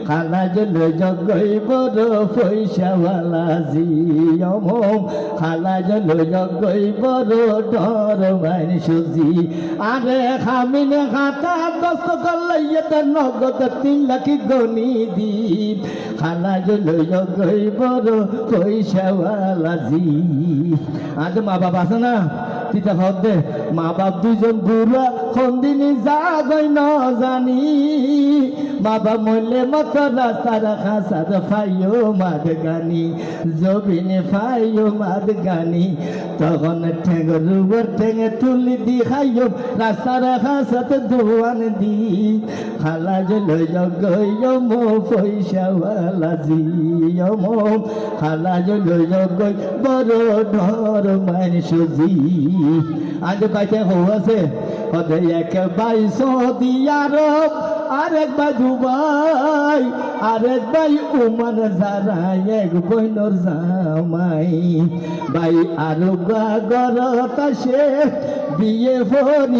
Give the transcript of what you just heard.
খালা জল জগই বড় পয়সাওয়ালা জিয়ম খালা জল জগই বড় ডর মাইন সুজি আরে খামিনে খাতা দস্ত করলাইতে নগদ 3 লাখ গনি দি খালা জল জগই বড় পয়সাওয়ালা জি আজ মা বাবা আছে না পিতা ভাববে মা বাপ দুজন বুড়া কোনদিনই যাগই ন জানি মা বাপ মরলে মত রাস্তার খাসার ফাইও মাদ গানি জবিনে ফাইও মাদ গানি তখন ঠেঙ্গর উপর ঠেঙ্গে তুলি দি খাইও রাস্তার খাসাত ধোয়ান দি খালা জল জগইম পয়সাওয়ালা জিয়ম খালা জল জগই বড় ডর মাইন সুজি আজ বাইতে হওয়াছে ওদের এক ভাই সৌদি আরব আরেক ভাই দুবাই আরেক ভাই ওমান যারা এক বইনর জামাই ভাই আরব গরত আসে বিয়ে